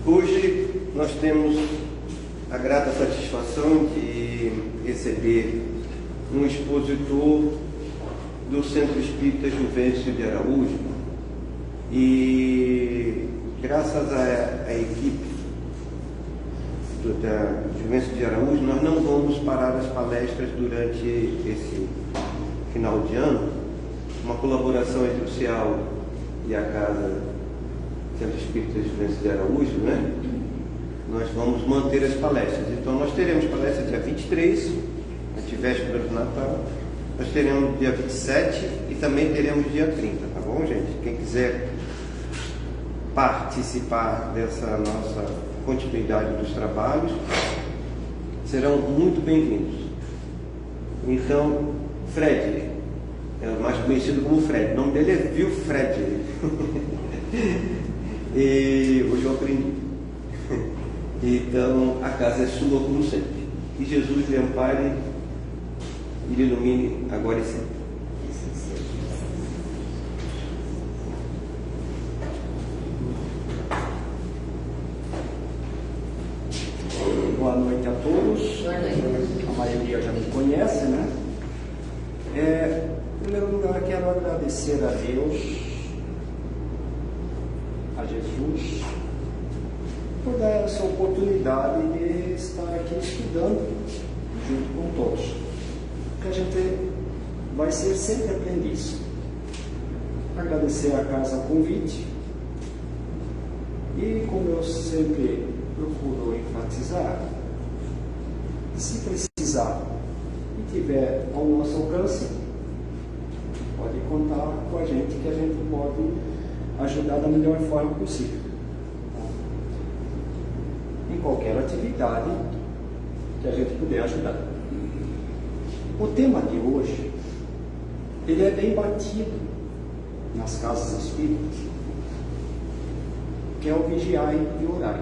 Hoje nós temos a grata satisfação de receber um expositor do Centro Espírita Juvencio de Araújo, e graças à equipe da Juvencio de Araújo, nós não vamos parar as palestras durante esse final de ano. Uma colaboração entre o CEAL e a Casa Centro Espírita Juvencio de Araújo, né? Nós vamos manter as palestras. Então nós teremos palestra dia 23, antevéspera do Natal. Nós teremos dia 27 e também teremos dia 30, tá bom, gente? Quem quiser participar dessa nossa continuidade dos trabalhos, serão muito bem-vindos. Então, Fred, é mais conhecido como Fred, o nome dele é Wilfred. E hoje eu aprendi. Então, a casa é sua como sempre. Que Jesus lhe ampare e lhe ilumine agora e sempre. Boa noite a todos. A maioria já me conhece, né? Em primeiro lugar, quero agradecer a Deus, a Jesus, por dar essa oportunidade de estar aqui estudando junto com todos. Porque a gente vai ser sempre aprendiz. Agradecer a casa o convite. E como eu sempre procuro enfatizar, se precisar e tiver ao nosso alcance, pode contar com a gente, que a gente pode ajudar da melhor forma possível. Em qualquer atividade que a gente puder ajudar. O tema de hoje, ele é bem batido nas casas espíritas, que é o vigiai e orai.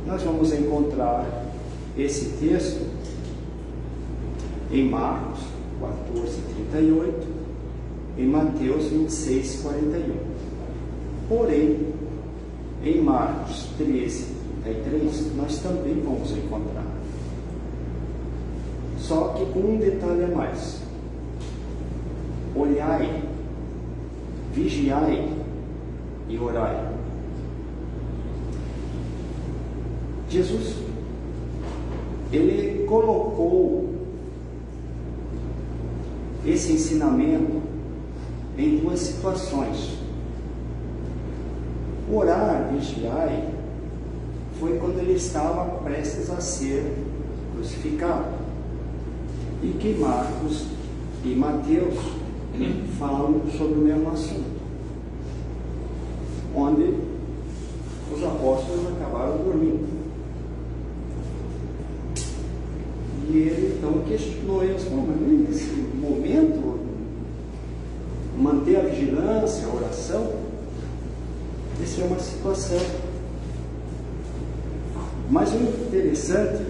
Nós vamos encontrar esse texto em Marcos 14:38, em Mateus 26:41. Porém, em Marcos 13:33, nós também vamos encontrar. Só que com um detalhe a mais: olhai, vigiai e orai. Jesus, ele colocou esse ensinamento em duas situações. Orar, vigiai, foi quando ele estava prestes a ser crucificado, e que Marcos e Mateus falam sobre o mesmo assunto, onde os apóstolos acabaram dormindo. E ele então questionou eles: mas nesse momento, manter a vigilância, a oração, isso é uma situação. Mas o interessante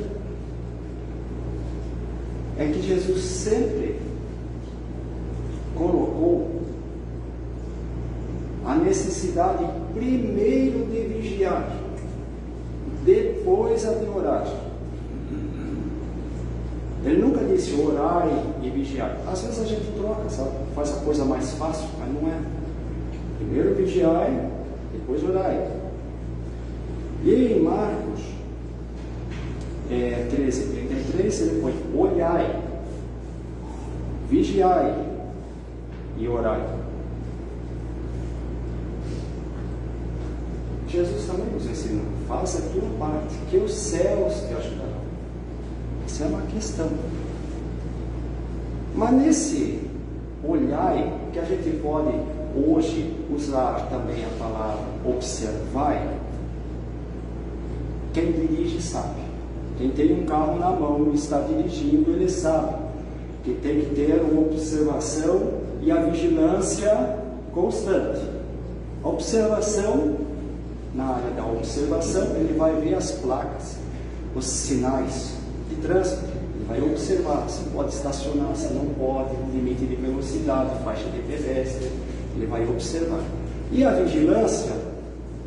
é que Jesus sempre colocou a necessidade primeiro de vigiar, depois a de orar. Ele nunca disse orai e vigiar. Às vezes a gente troca, sabe? Faz a coisa mais fácil, mas não é. Primeiro vigiai, depois orai. E em Marcos 13:33, ele põe olhai, vigiai e orai. Jesus também nos ensina: faça a tua parte, que os céus te ajudarão. Isso é uma questão. Mas nesse olhai, que a gente pode hoje usar também a palavra observai, quem dirige sabe. Quem tem um carro na mão e está dirigindo, ele sabe que tem que ter uma observação e a vigilância constante. A observação, na área da observação, ele vai ver as placas, os sinais de trânsito. Ele vai observar se pode estacionar, se não pode, limite de velocidade, faixa de pedestre. Ele vai observar. E a vigilância,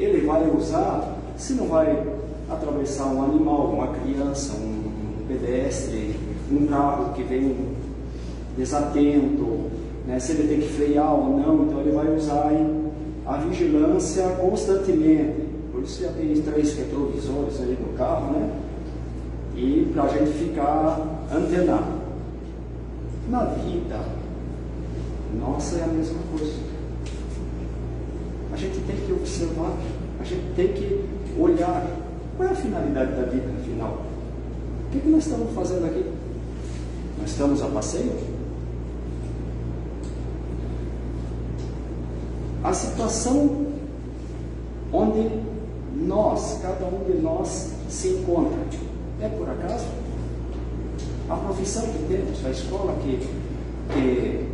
ele vai usar se não vai atravessar um animal, uma criança, um pedestre, um carro que vem desatento, né? Se ele tem que frear ou não, então ele vai usar a vigilância constantemente. Por isso já tem 3 retrovisores aí no carro, né? E para a gente ficar antenado. Na vida, nossa, é a mesma coisa. A gente tem que observar, a gente tem que olhar. Qual é a finalidade da vida, afinal? O que nós estamos fazendo aqui? Nós estamos a passeio? A situação onde cada um de nós se encontra, é por acaso? A profissão que temos, a escola que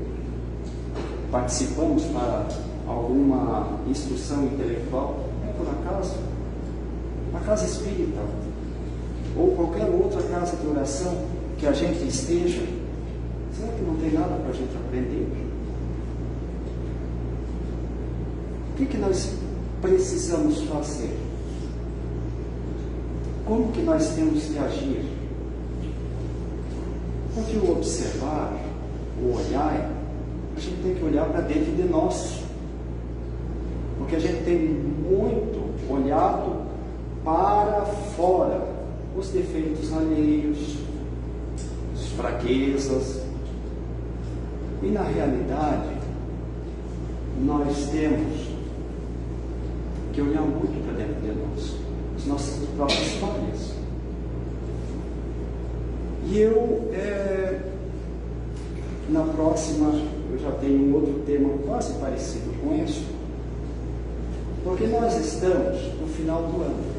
participamos para alguma instrução intelectual, é por acaso? A casa espírita, ou qualquer outra casa de oração que a gente esteja, será que não tem nada para a gente aprender? O que nós precisamos fazer? Como que nós temos que agir? Porque o observar, o olhar, a gente tem que olhar para dentro de nós. Porque a gente tem muito olhado para fora, os defeitos alheios, as fraquezas. E na realidade, nós temos que olhar muito para dentro de nós, as nossas próprias falhas. E eu, na próxima, eu já tenho um outro tema quase parecido com esse, porque nós estamos no final do ano.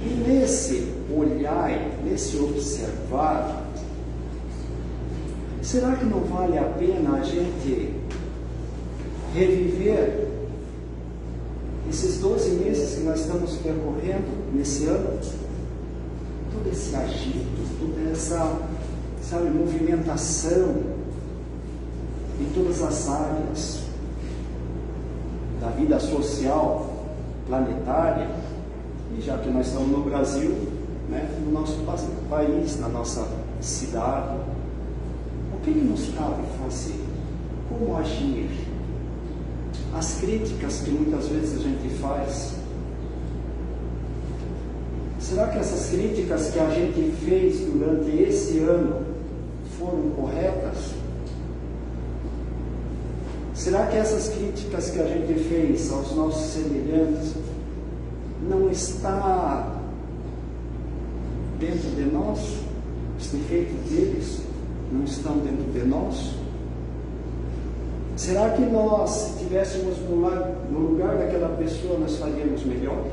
E nesse olhar, nesse observar, será que não vale a pena a gente reviver esses 12 meses que nós estamos percorrendo nesse ano? Todo esse agito, toda essa, movimentação em todas as áreas da vida social, planetária, e já que nós estamos no Brasil, né, no nosso país, na nossa cidade, o que nos cabe fazer? Como agir? As críticas que muitas vezes a gente faz, será que essas críticas que a gente fez durante esse ano foram corretas? Será que essas críticas que a gente fez aos nossos semelhantes não está dentro de nós? Os defeitos deles não estão dentro de nós? Será que nós, se estivéssemos no lugar daquela pessoa, nós faríamos melhor?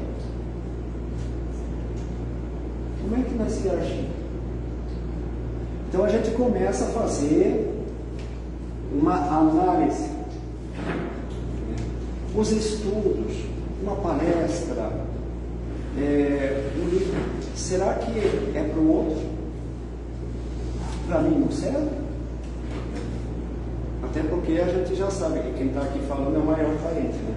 Como é que nós ia agir? Então a gente começa a fazer uma análise, os estudos, uma palestra, um livro. Será que é para o outro? Para mim não serve? Até porque a gente já sabe que quem está aqui falando é o maior parente, né?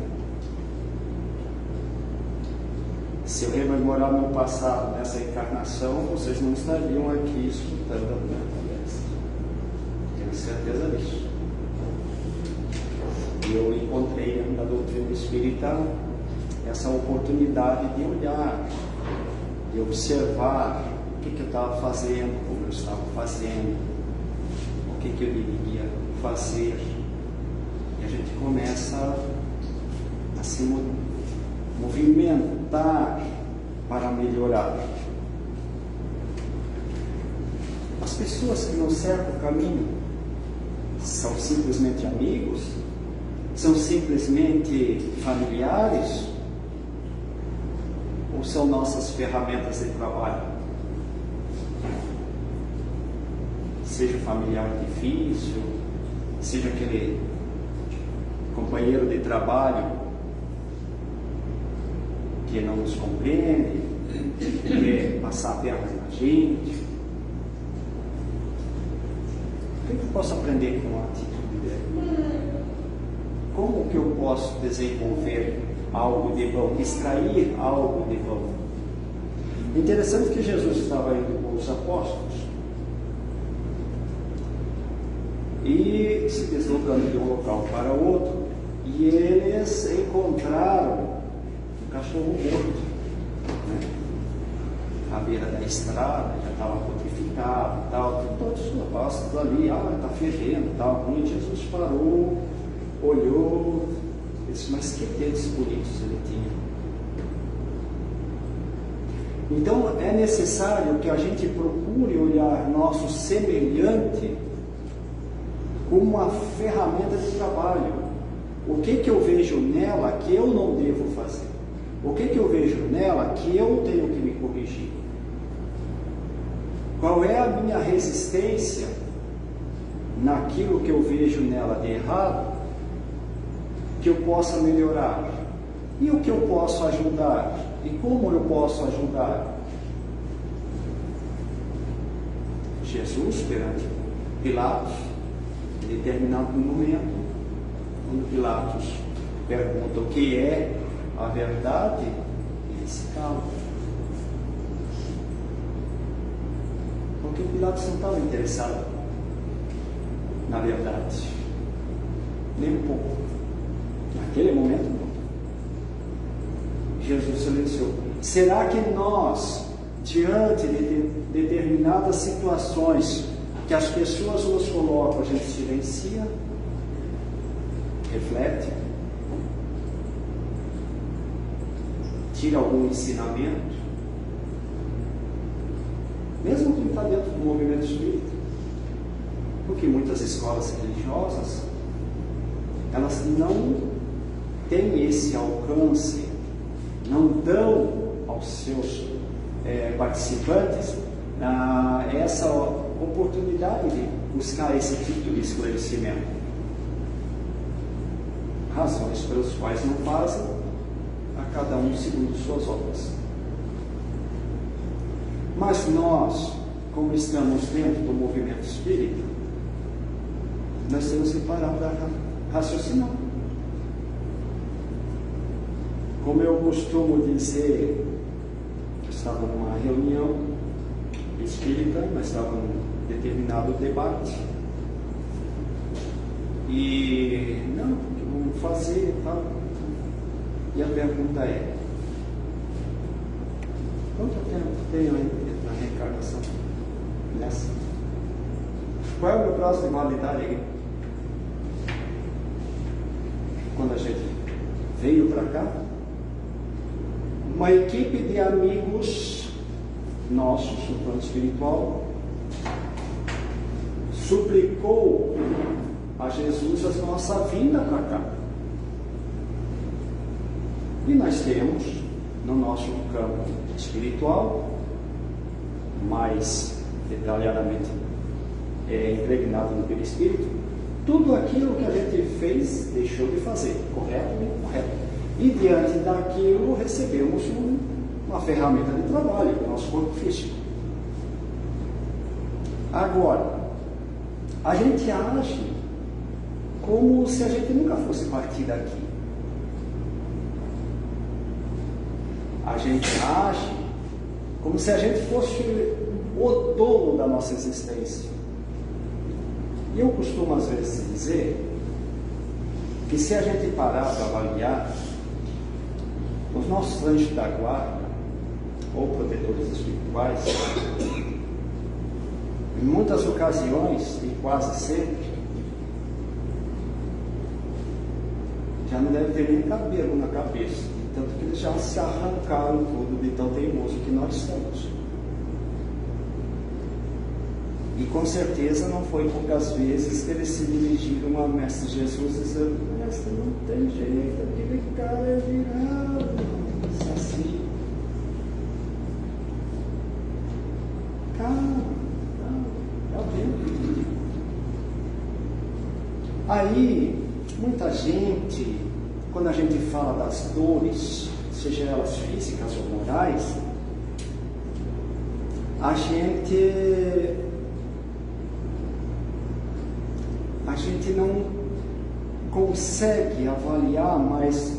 Se eu rememorar meu passado nessa encarnação, vocês não estariam aqui escutando a minha palestra. Tenho certeza disso. E eu encontrei na doutrina espírita essa oportunidade de olhar, de observar o que eu estava fazendo, como eu estava fazendo, o que eu deveria fazer. E a gente começa a se movimentar para melhorar. As pessoas que nos cercam o caminho são simplesmente amigos? São simplesmente familiares? Ou são nossas ferramentas de trabalho? Seja familiar difícil, seja aquele companheiro de trabalho que não nos compreende, que quer passar a perna na gente. O que eu posso aprender com a atitude dele? Como que eu posso desenvolver algo de bom, extrair algo de bom. Interessante que Jesus estava indo com os apóstolos e se deslocando de um local para outro, e eles encontraram um cachorro morto, né? À beira da estrada, já estava putrificado, tal, todos os apóstolos ali, está fedendo, tal. E Jesus parou, olhou, disse: mas que dedos bonitos ele tinha. Então é necessário que a gente procure olhar nosso semelhante como uma ferramenta de trabalho. O que eu vejo nela que eu não devo fazer? O que eu vejo nela que eu tenho que me corrigir? Qual é a minha resistência naquilo que eu vejo nela de errado, que eu possa melhorar? E o que eu posso ajudar? E como eu posso ajudar? Jesus, perante Pilatos, em determinado momento, quando Pilatos pergunta o que é a verdade, ele se cala. Porque Pilatos não estava interessado na verdade, nem um pouco. Naquele momento, não. Jesus silenciou. Será que nós, diante de determinadas situações que as pessoas nos colocam, a gente silencia, reflete, tira algum ensinamento, mesmo que está dentro do movimento espírita? Porque muitas escolas religiosas, elas não têm esse alcance, não dão aos seus participantes essa oportunidade de buscar esse tipo de esclarecimento. Razões pelas quais não fazem, a cada um segundo suas obras. Mas nós, como estamos dentro do movimento espírita, nós temos que parar para raciocinar. Como eu costumo dizer, eu estava numa reunião espírita, nós estávamos num determinado debate, e não, porque vamos fazer e tal. E a pergunta é: quanto tempo tenho ainda na reencarnação? Nessa? Qual é o meu prazo de validade aqui? Quando a gente veio para cá, uma equipe de amigos nossos no plano espiritual suplicou a Jesus a nossa vinda para cá. E nós temos no nosso campo espiritual, mais detalhadamente impregnado no perispírito, tudo aquilo que a gente fez, deixou de fazer, correto ou incorreto. E diante daquilo recebemos uma ferramenta de trabalho, o nosso corpo físico. Agora, a gente age como se a gente nunca fosse partir daqui. A gente age como se a gente fosse o dono da nossa existência. E eu costumo às vezes dizer que se a gente parar para avaliar, os nossos anjos da guarda, ou protetores espirituais, em muitas ocasiões, e quase sempre, já não deve ter nem cabelo na cabeça, tanto que eles já se arrancaram tudo de tão teimoso que nós somos. E com certeza não foi poucas vezes que eles se dirigiram ao Mestre Jesus dizendo: Mestre, não tem jeito, aquele cara é virado, assim. Calma, tá vendo? Aí, muita gente, quando a gente fala das dores, seja elas físicas ou morais, a gente consegue avaliar mais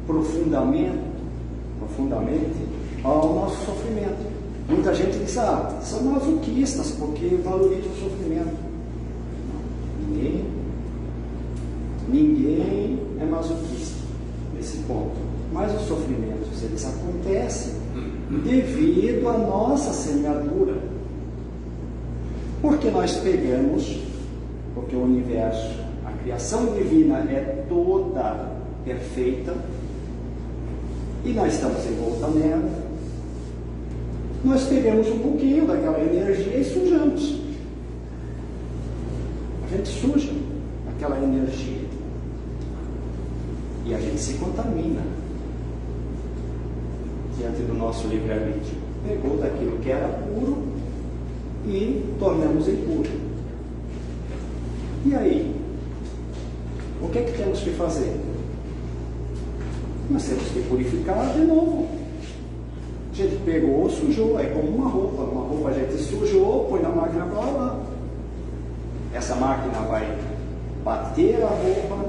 profundamente o nosso sofrimento. Muita gente diz, são masoquistas porque valorizam o sofrimento. Ninguém é masoquista nesse ponto. Mas os sofrimentos, eles acontecem devido à nossa semeadura. Porque nós pegamos, porque o universo, a criação divina é toda perfeita, e nós estamos em volta nela, nós pegamos um pouquinho daquela energia e sujamos. A gente suja aquela energia. E a gente se contamina diante do nosso livre-arbítrio. Pegou daquilo que era puro e tornamos impuro. E aí? O que é que temos que fazer? Nós temos que purificar de novo. A gente pegou, sujou, é como uma roupa a gente sujou, põe na máquina para lavar. Essa máquina vai bater a roupa,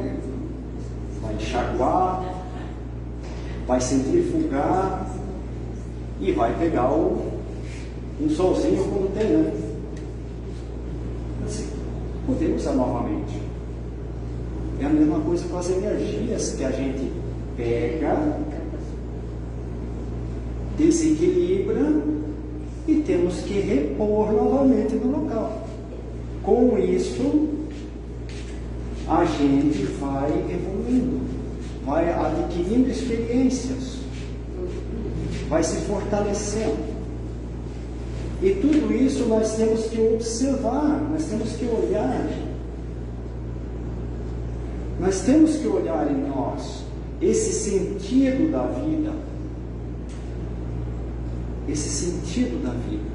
vai enxaguar, vai centrifugar e vai pegar um solzinho quando tem, né? Assim, poder usar novamente. É a mesma coisa com as energias que a gente pega, desequilibra e temos que repor novamente no local. Com isso, a gente vai evoluindo, vai adquirindo experiências, vai se fortalecendo. E tudo isso nós temos que observar, nós temos que olhar. Nós temos que olhar em nós esse sentido da vida. Esse sentido da vida.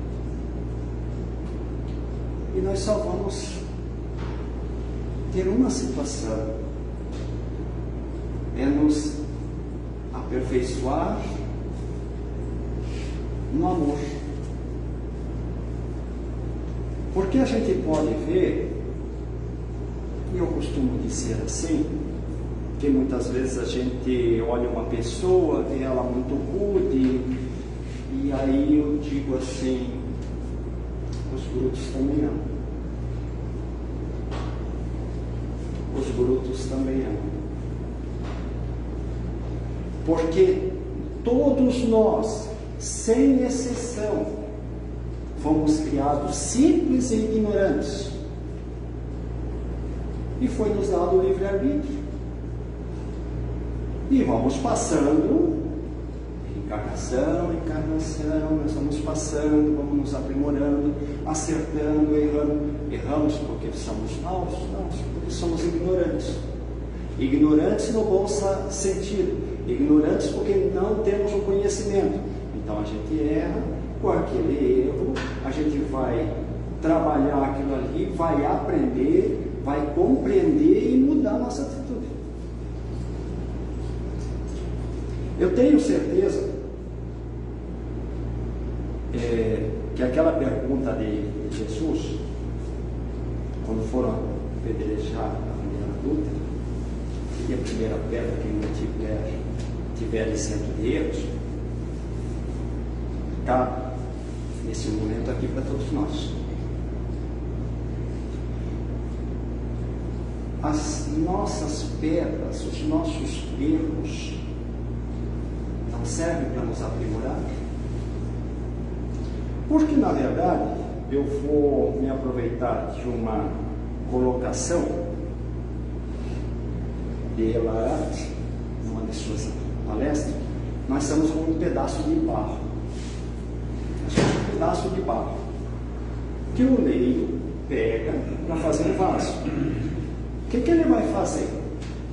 E nós só vamos ter uma situação: é nos aperfeiçoar no amor. Porque a gente pode ver, e eu costumo dizer assim, que muitas vezes a gente olha uma pessoa, vê ela muito rude, e aí eu digo assim, os brutos também amam. Os brutos também amam. Porque todos nós, sem exceção, fomos criados simples e ignorantes. E foi nos dado o livre-arbítrio. E vamos passando, encarnação, nós vamos passando, vamos nos aprimorando, acertando, errando. Erramos porque somos maus? Não, porque somos ignorantes. Ignorantes no bom sentido. Ignorantes porque não temos o conhecimento. Então a gente erra, com aquele erro, a gente vai trabalhar aquilo ali, vai aprender, vai compreender e mudar a nossa atitude. Eu tenho certeza que aquela pergunta de Jesus, quando foram apedrejar a mulher adulta, e a primeira pedra que não tiver isento de erros, cabe nesse momento aqui para todos nós. As nossas pedras, os nossos erros, não servem para nos aprimorar? Porque, na verdade, eu vou me aproveitar de uma colocação de Elarat, numa de suas palestras. Nós somos como um pedaço de barro. Nós somos um pedaço de barro que o leiro pega para fazer um vaso. O que ele vai fazer?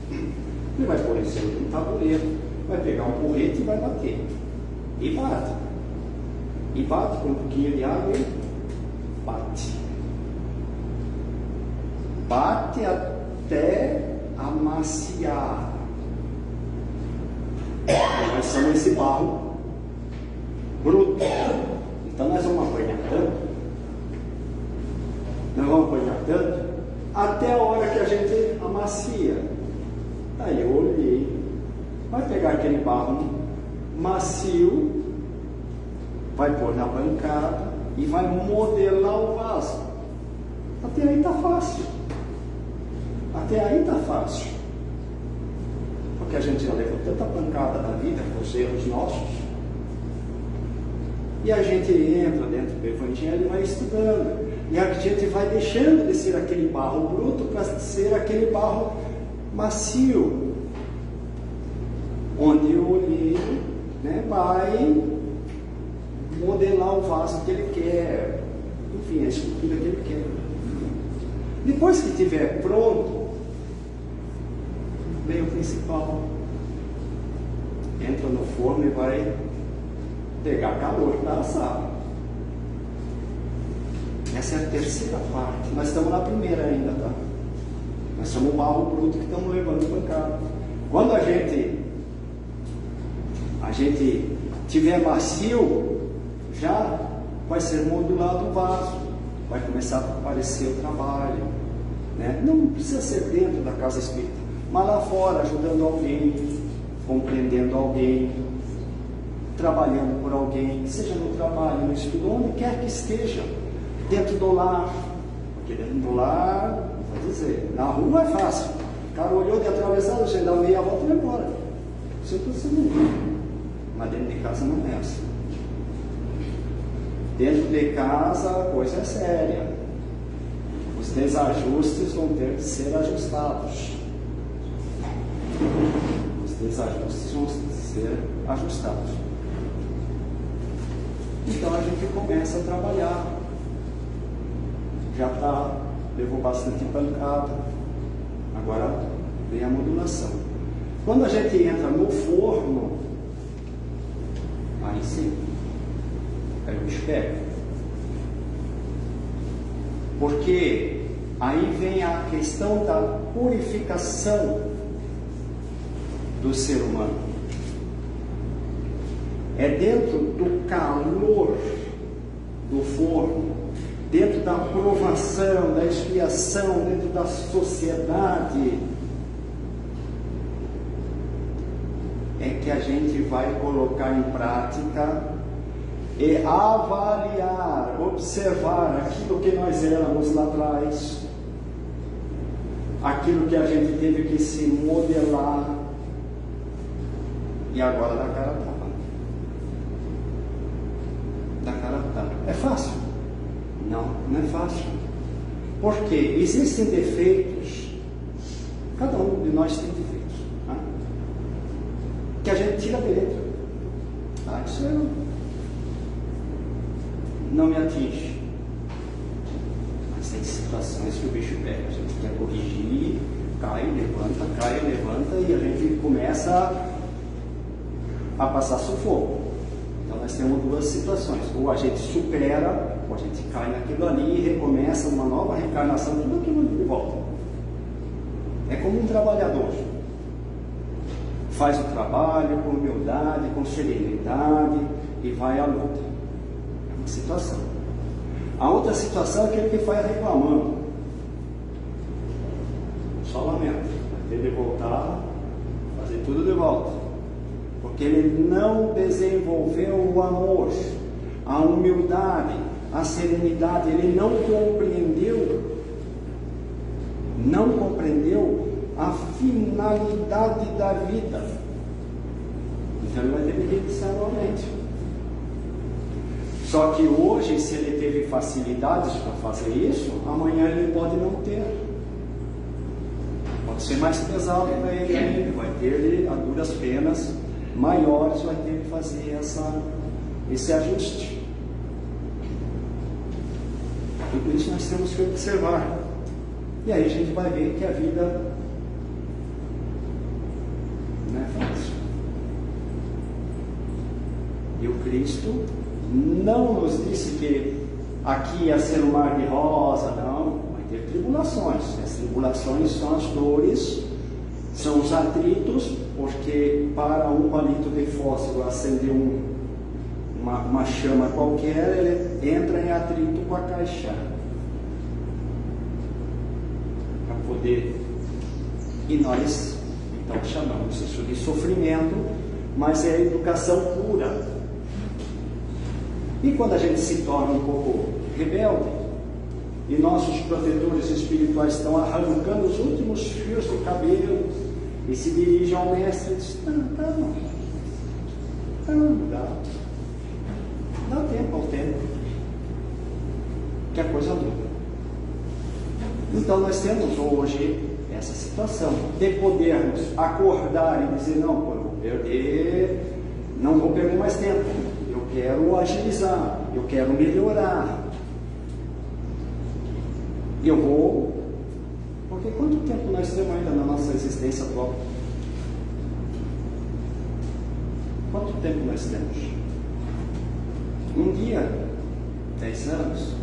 Ele vai pôr em cima de um tabuleiro, vai pegar um porrete e vai bater. E bate. E bate com um pouquinho de água e bate. Bate até amaciar. Nós somos esse barro bruto. Então nós vamos apanhar tanto. Nós vamos apanhar tanto até a hora que a gente amacia. Aí eu olhei, vai pegar aquele barro macio, vai pôr na bancada e vai modelar o vaso. Até aí está fácil. Até aí está fácil. Porque a gente já levou tanta pancada na vida com os erros nossos. E a gente entra dentro do Evangelho e vai estudando. E a gente vai deixando de ser aquele barro bruto para ser aquele barro macio. Onde o olheiro, né, vai modelar o vaso que ele quer. Enfim, a escultura que ele quer. Depois que estiver pronto, vem o principal. Entra no forno e vai pegar calor para assar. Essa é a terceira parte. Nós estamos na primeira ainda, tá? Nós somos o barro bruto que estamos levando pancada. Quando a gente tiver macio, já vai ser modulado o vaso. Vai começar a aparecer o trabalho, né? Não precisa ser dentro da casa espírita, mas lá fora, ajudando alguém, compreendendo alguém, trabalhando por alguém, seja no trabalho, no estudo, onde quer que esteja, dentro do lar, porque dentro do lar, vou dizer, na rua é fácil, o cara olhou de atravessado, você dá meia volta e vai embora, você precisa não, mas dentro de casa não é assim. Dentro de casa a coisa é séria, os desajustes vão ter que ser ajustados, os desajustes vão ser ajustados. Então a gente começa a trabalhar, já levou bastante pancada, agora vem a modulação. Quando a gente entra no forno, aí sim, aí o bicho pega. Porque aí vem a questão da purificação do ser humano. É dentro do calor do forno, dentro da provação, da expiação, dentro da sociedade, é que a gente vai colocar em prática e avaliar, observar aquilo que nós éramos lá atrás, aquilo que a gente teve que se modelar, e agora dá cara a tapa. Dá cara a tapa. É fácil? Não, não é fácil. Porque existem defeitos, cada um de nós tem defeitos, né? Que a gente tira dentro. Isso não me atinge. Mas tem situações que o bicho pega, a gente quer corrigir, cai, levanta, e a gente começa a passar sufoco. Então nós temos duas situações: ou a gente supera, ou a gente cai naquilo ali e recomeça uma nova reencarnação, tudo aquilo de volta. É como um trabalhador faz o trabalho com humildade, com serenidade e vai à luta. É uma situação. A outra situação é aquele que vai reclamando, só lamento, vai ter de voltar, fazer tudo de volta, porque ele não desenvolveu o amor, a humildade, a serenidade, ele não compreendeu a finalidade da vida. Então ele vai ter que reiniciar novamente. Só que hoje, se ele teve facilidades para fazer isso, amanhã ele pode não ter. Pode ser mais pesado para ele ainda, vai ter a duras penas maiores, vai ter que fazer esse ajuste. Tudo isso nós temos que observar. E aí a gente vai ver que a vida não é fácil. E o Cristo não nos disse que aqui ia ser um mar de rosa, não. Vai ter tribulações. As tribulações são as dores, são os atritos, porque para um palito de fósforo acender uma chama qualquer, ele entra em atrito com a caixa. Para poder. E nós, Então chamamos isso de sofrimento, mas é a educação pura. E quando a gente se torna um pouco rebelde, e nossos protetores espirituais estão arrancando os últimos fios do cabelo, e se dirigem ao mestre e dizem: dá tempo ao tempo, que a coisa muda. Então nós temos hoje essa situação de podermos acordar e dizer: não, eu vou perder, não vou perder mais tempo, eu quero agilizar, eu quero melhorar, eu vou, porque quanto tempo nós temos ainda na nossa existência atual? Quanto tempo nós temos? Um dia? 10 anos?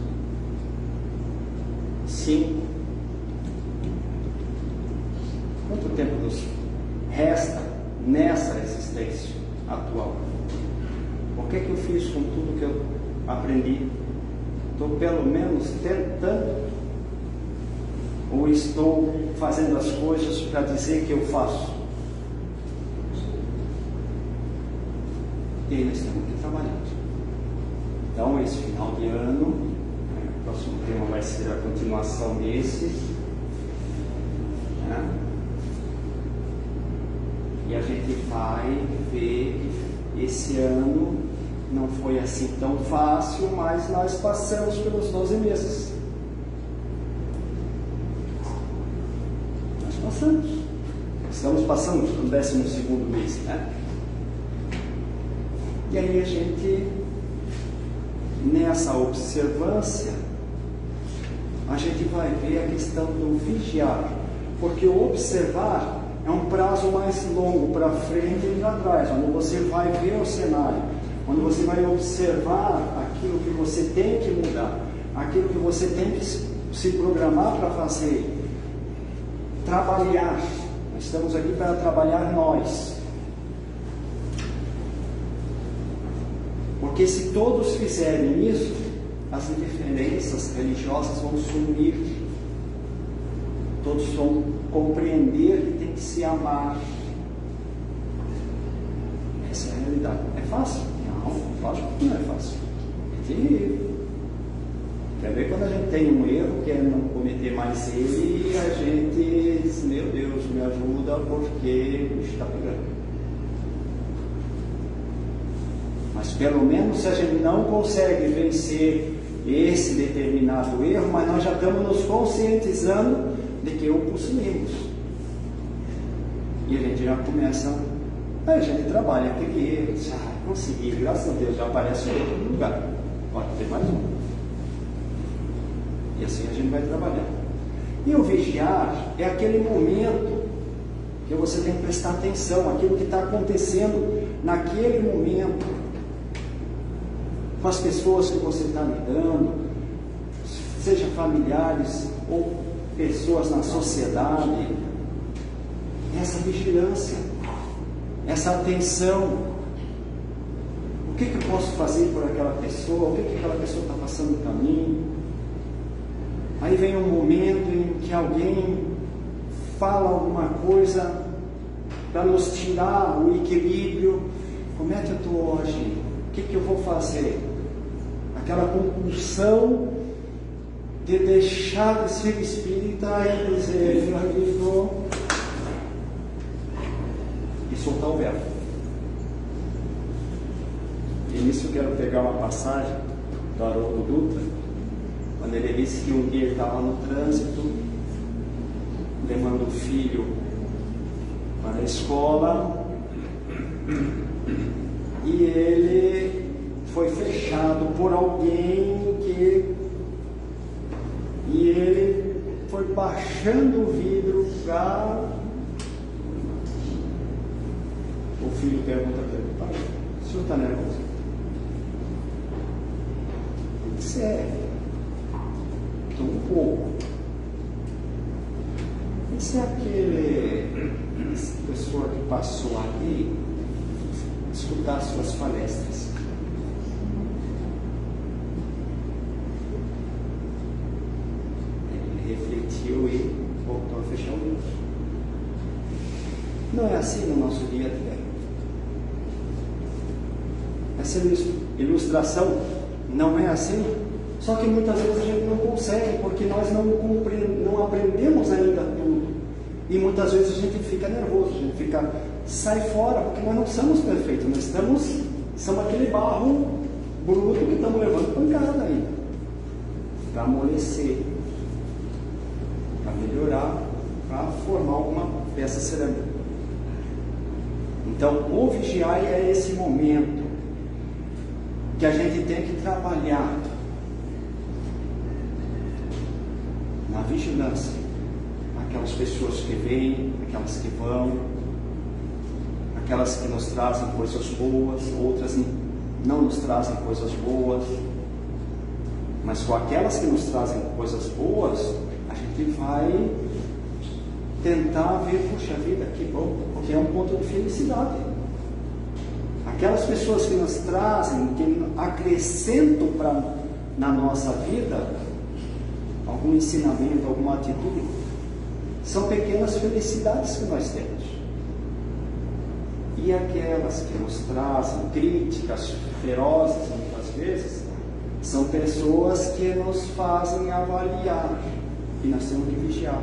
5? Quanto tempo nos resta nessa existência atual? O que é que eu fiz com tudo que eu aprendi? Estou pelo menos tentando? Ou estou fazendo as coisas para dizer que eu faço? E aí nós temos que trabalhar. Então, esse final de ano, o próximo tema vai ser a continuação desse. Né? E a gente vai ver que esse ano não foi assim tão fácil, mas nós passamos pelos 12 meses. Nós passamos. Estamos passando no 12º mês, né? E aí a gente, nessa observância, a gente vai ver a questão do vigiar, porque o observar é um prazo mais longo, para frente e para trás, onde você vai ver o cenário, onde você vai observar aquilo que você tem que mudar, aquilo que você tem que se programar para fazer, trabalhar. Nós estamos aqui para trabalhar nós. Porque se todos fizerem isso, as indiferenças religiosas vão sumir. Todos vão compreender que tem que se amar. Essa é a realidade. É fácil? Não, lógico que não é fácil. É terrível. Quer ver quando a gente tem um erro, quer não cometer mais ele, e a gente diz: meu Deus, me ajuda, porque o bicho está pegando. Mas pelo menos se a gente não consegue vencer esse determinado erro, mas nós já estamos nos conscientizando de que o possuímos. E a gente já começa, a gente trabalha aquele erro, consegui, graças a Deus, já aparece outro no lugar, pode ter mais um. E assim a gente vai trabalhar. E o vigiar é aquele momento que você tem que prestar atenção, aquilo que está acontecendo naquele momento, com as pessoas que você está lidando, seja familiares ou pessoas na sociedade. Essa vigilância, essa atenção. O que eu posso fazer por aquela pessoa? O que aquela pessoa está passando para mim? Aí vem um momento em que alguém fala alguma coisa para nos tirar o equilíbrio. Como é que eu estou hoje? O que eu vou fazer? Aquela compulsão de deixar de ser espírita e dizer: eu acredito, e soltar o verbo. E nisso eu quero pegar uma passagem do Haroldo Dutra, quando ele disse que um dia ele estava no trânsito, levando o filho para a escola, e ele foi fechado por alguém e ele foi baixando o vidro para... O filho pergunta para ele: pai, o senhor está nervoso? Ele disse: estou um pouco. Esse é aquele pessoa que passou ali escutar suas palestras. Ele refletiu e voltou a fechar o livro. Não é assim no nosso dia a dia. Essa ilustração não é assim, só que muitas vezes a gente não consegue, porque nós não aprendemos ainda tudo. E muitas vezes a gente fica nervoso, a gente sai fora, porque nós não somos perfeitos, nós somos aquele barro bruto que estamos levando pancada ainda, para amolecer, para melhorar, para formar alguma peça cerâmica. Então, o vigiar é esse momento que a gente tem que trabalhar na vigilância. Aquelas pessoas que vêm, aquelas que vão, aquelas que nos trazem coisas boas, outras não nos trazem coisas boas, mas com aquelas que nos trazem coisas boas, a gente vai tentar ver, puxa vida, que bom, porque é um ponto de felicidade. Aquelas pessoas que nos trazem, que acrescentam na nossa vida algum ensinamento, alguma atitude, são pequenas felicidades que nós temos. E aquelas que nos trazem críticas ferozes, muitas vezes, são pessoas que nos fazem avaliar, e nós temos que vigiar.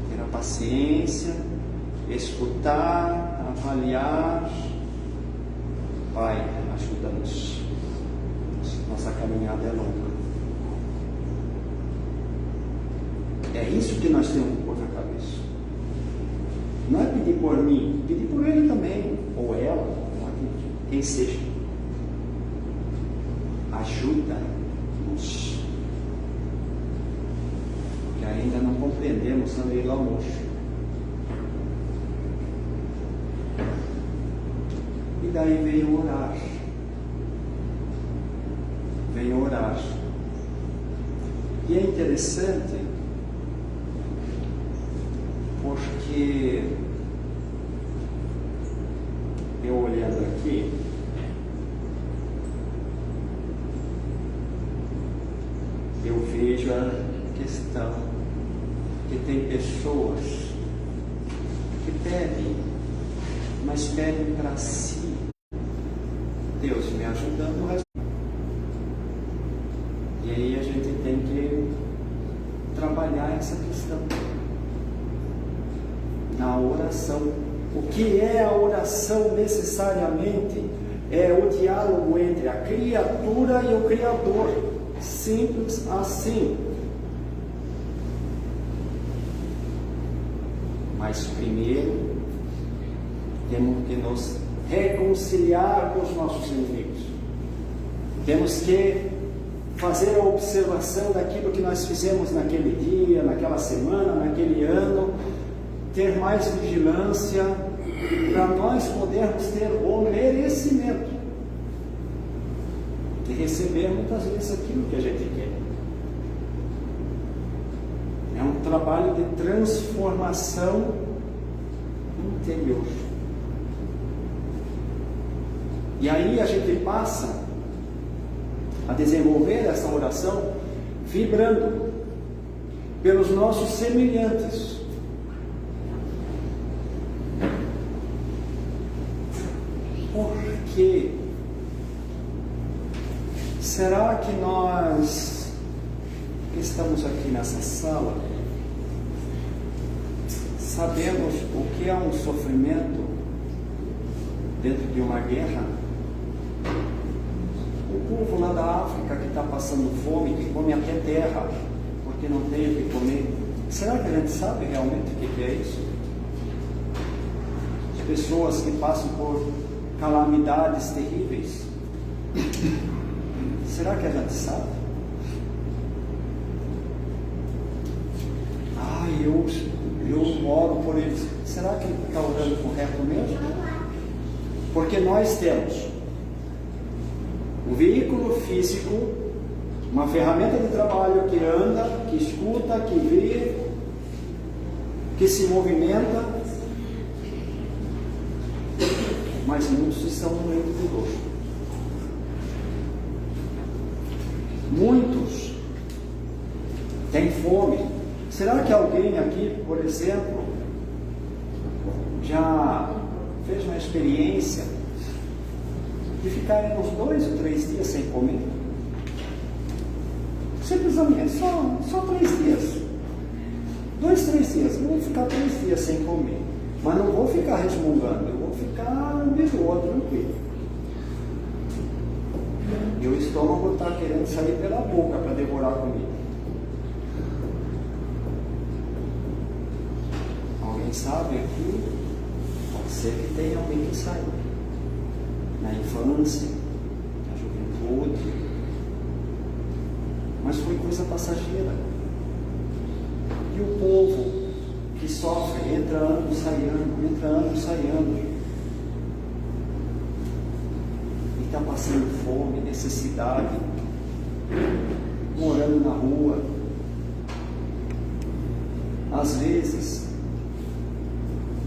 Ter a paciência, escutar, avaliar. Pai, ajuda-nos. Nossa caminhada é longa. É isso que nós temos que pôr na cabeça. Não é pedir por mim, pedir por ele também, ou ela, quem seja. Ajuda-nos. Que ainda não compreendemos a lei do amor. E daí veio orar. Veio orar. E é interessante, porque eu olhando aqui, eu vejo a questão que tem pessoas que pedem, mas pedem para si. Deus me ajudando, e aí a gente tem que trabalhar essa questão na oração. O que é a oração necessariamente? É o diálogo entre a criatura e o Criador. Simples assim. Mas primeiro temos que nos reconciliar com os nossos inimigos. Temos que fazer a observação daquilo que nós fizemos naquele dia, naquela semana, naquele ano, ter mais vigilância, para nós podermos ter o merecimento de receber muitas vezes aquilo que a gente quer. É um trabalho de transformação interior. E aí a gente passa a desenvolver essa oração vibrando pelos nossos semelhantes. Por quê? Será que nós que estamos aqui nessa sala sabemos o que é um sofrimento dentro de uma guerra? O povo lá da África que está passando fome, que come até terra, porque não tem o que comer. Será que a gente sabe realmente o que é isso? As pessoas que passam por calamidades terríveis. Será que a gente sabe? Eu oro por eles. Será que ele está orando correto mesmo? Porque nós temos um veículo físico, uma ferramenta de trabalho que anda, que escuta, que vê, que se movimenta, mas muitos estão no meio do dor. Muitos têm fome, Será que alguém aqui, por exemplo, já fez uma experiência de ficar uns 2 ou 3 dias sem comer? Simplesmente, só 3 dias. 2, 3 dias. Eu vou ficar 3 dias sem comer. Mas não vou ficar resmungando, eu vou ficar de boa, tranquilo. E o estômago está querendo sair pela boca para devorar a comida. Alguém sabe aqui? Pode ser que tenha alguém que saiba. Na infância, na juventude. Mas foi coisa passageira. E o povo que sofre, entra ano, sai ano, e está passando fome, necessidade, morando na rua. Às vezes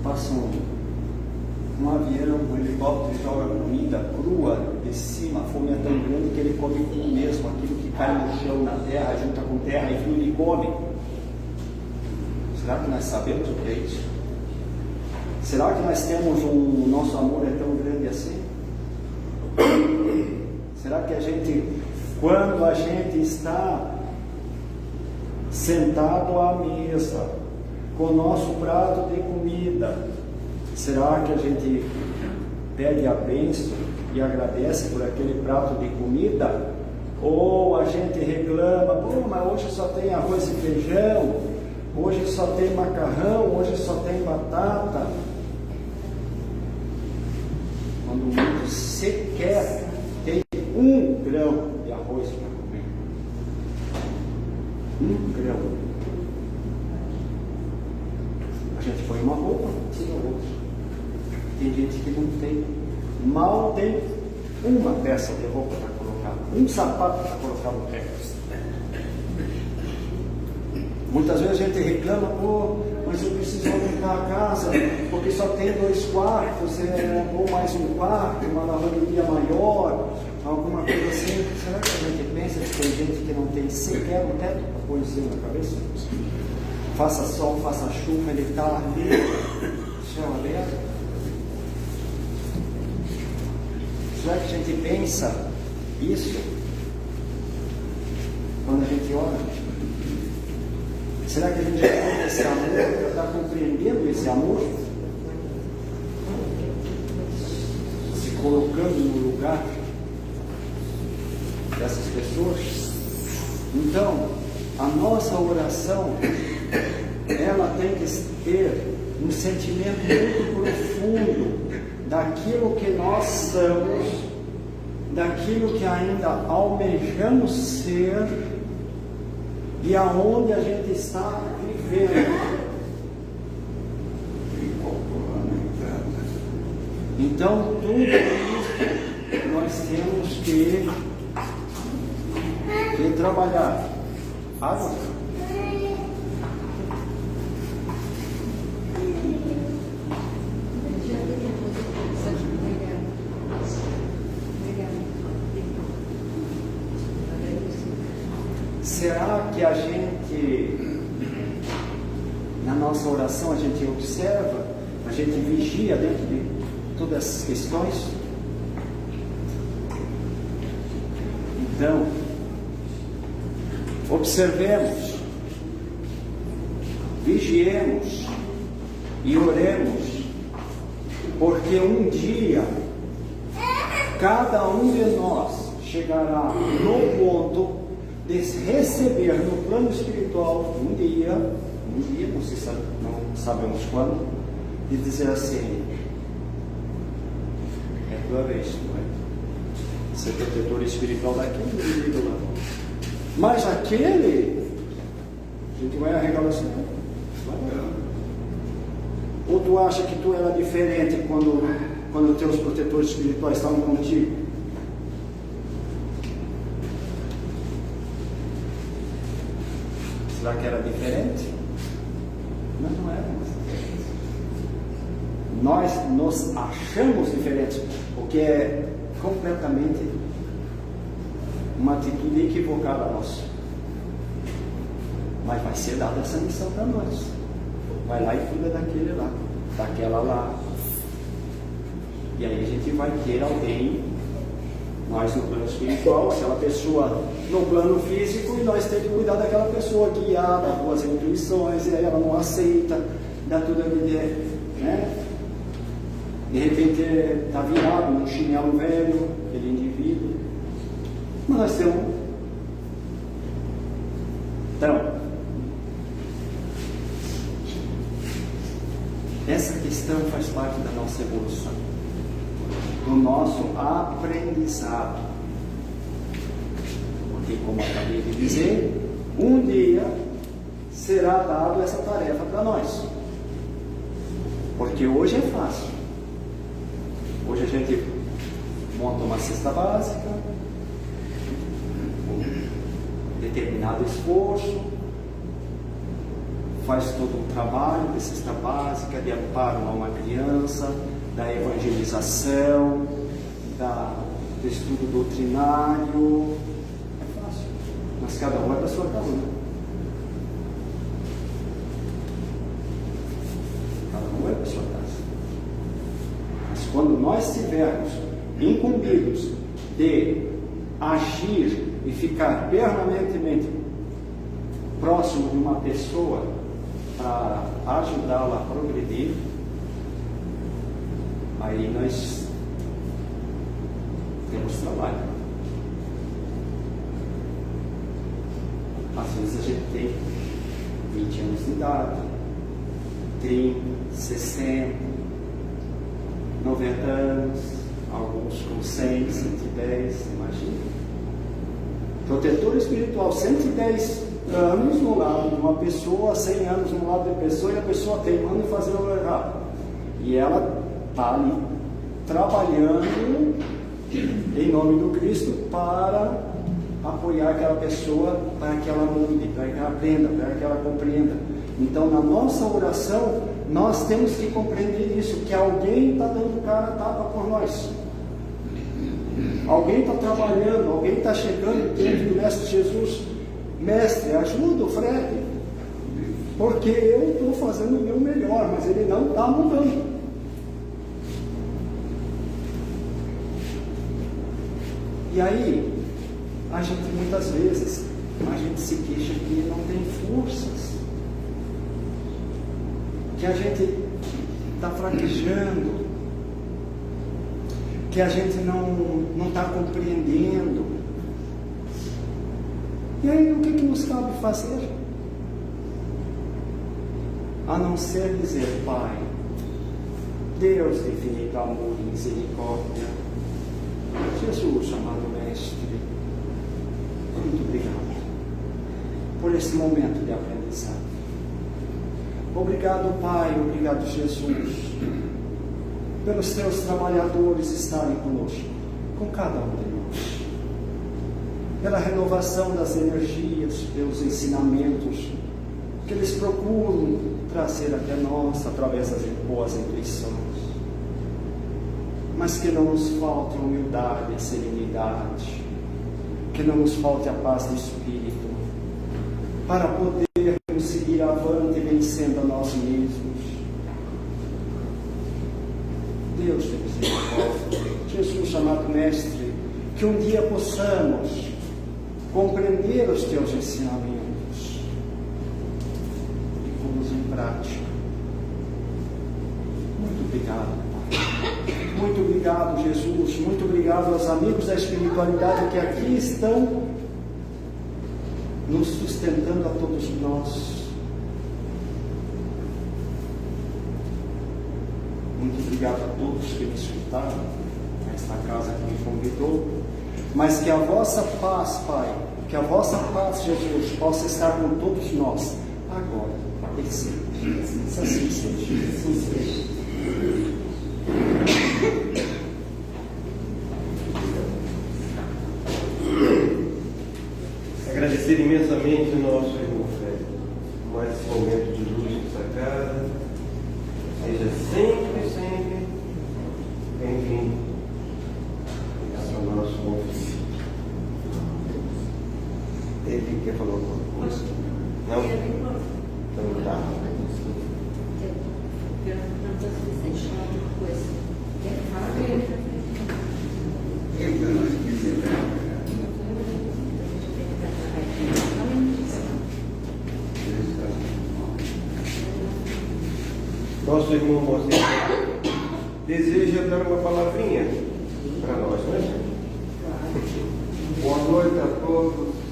passa um avião, um helicóptero e joga comida crua de cima, a fome é tão grande que ele come com o mesmo, aquilo que cai no chão, na terra, junta com terra e fio e come. Será que nós sabemos o que é isso? Será que nós temos nosso amor é tão grande assim? Será que a gente, quando a gente está sentado à mesa, com o nosso prato de comida, será que a gente pede a bênção e agradece por aquele prato de comida? Ou a gente reclama, mas hoje só tem arroz e feijão, hoje só tem macarrão, hoje só tem batata. Quando muito sequer tem 1 grão de arroz para comer. 1 grão. A gente põe uma roupa, tira outra. Tem gente que não tem. Mal tem uma peça de roupa para colocar. Um sapato para colocar no pé. Muitas vezes a gente reclama, mas eu preciso aumentar a casa, porque só tem 2 quartos, ou mais um quarto, uma lavanderia maior, alguma coisa assim. Será que a gente pensa que tem gente que não tem sequer um teto para pôr em cima da cabeça? Faça sol, faça chuva, ele está ali, céu aberto. Será que a gente pensa isso quando a gente ora? Será que a gente já tem esse amor, já está compreendendo esse amor? Se colocando no lugar dessas pessoas? Então, a nossa oração, ela tem que ter um sentimento muito profundo daquilo que nós somos, daquilo que ainda almejamos ser, e aonde a gente está vivendo. Então, tudo isso nós temos que trabalhar. Água? Será que a gente, na nossa oração, a gente observa, a gente vigia dentro de todas essas questões? Então, observemos, vigiemos e oremos, porque um dia, cada um de nós chegará no ponto de receber no plano espiritual um dia, não sabemos quando, de dizer assim: é tua vez, não é? Ser protetor espiritual daquele indivíduo lá. Mas aquele, a gente vai arregalar assim, ou tu acha que tu era diferente quando teus protetores espirituais estavam contigo? Será que era diferente? Não era. Nós nos achamos diferentes, o que é completamente uma atitude equivocada nossa. mas vai ser dada essa missão para nós. Vai lá e cuida daquele lá, daquela lá. E aí a gente vai ter alguém, nós no plano espiritual, aquela pessoa no plano físico, e nós temos que cuidar daquela pessoa, guiar, dar boas intuições, e aí ela não aceita, dá tudo aquilo, né? De repente está virado num chinelo velho, aquele indivíduo. Mas nós temos. Então, essa questão faz parte da nossa evolução, do nosso aprendizado. Porque, como eu acabei de dizer, um dia será dado essa tarefa para nós. Porque hoje é fácil. Hoje a gente monta uma cesta básica, determinado esforço, faz todo um trabalho de cesta básica, de amparo a uma criança, da evangelização, do estudo doutrinário. É fácil, mas cada um é da sua casa. Cada um é da sua casa. Mas quando nós estivermos incumbidos de agir e ficar permanentemente próximo de uma pessoa para ajudá-la a progredir, aí nós temos trabalho. Às vezes a gente tem 20 anos de idade, 30, 60, 90 anos, alguns com 100, 110, imagina. Protetor espiritual, 110 anos no lado de uma pessoa, 100 anos no lado da pessoa, e a pessoa teimando em fazer o errado. E ela está ali trabalhando em nome do Cristo para apoiar aquela pessoa, para que ela mude, para que ela aprenda, para que ela compreenda. Então, na nossa oração, nós temos que compreender isso, que alguém está dando cara a tapa por nós. Alguém está trabalhando, alguém está chegando diante do Mestre Jesus. Mestre, ajuda o Fred, porque eu estou fazendo o meu melhor, mas ele não está mudando. E aí, a gente muitas vezes, a gente se queixa que não tem forças, que a gente está fraquejando, que a gente não está compreendendo. E aí, o que nos cabe fazer? A não ser dizer: Pai, Deus de infinito amor e misericórdia, Jesus, amado Mestre, muito obrigado por esse momento de aprendizado. Obrigado, Pai, obrigado, Jesus, pelos teus trabalhadores estarem conosco, com cada um de nós, pela renovação das energias, pelos ensinamentos que eles procuram trazer até nós através das boas intuições. Mas que não nos falte a humildade, a serenidade, que não nos falte a paz de espírito, para podermos seguir avante vencendo a nós mesmos. Deus de misericórdia, Jesus, amado Mestre, que um dia possamos compreender os teus ensinamentos e pô-los em prática. Muito obrigado, Pai. Muito obrigado, Jesus. Muito obrigado aos amigos da espiritualidade que aqui estão nos sustentando a todos nós. Muito obrigado a todos que me escutaram nesta casa que me convidou. Mas que a vossa paz, Pai, que a vossa paz, Jesus, possa estar com todos nós, agora e sempre. Assim seja. Assim seja. Agradecer imensamente o nosso irmão Fred, mais esse momento de luz nessa casa. Seja sempre, sempre bem-vindo ao nosso bom filho. Ele quer falar alguma coisa? Não? Então tá. Nosso irmão Moisés deseja dar uma palavrinha para nós, né? Boa noite a todos.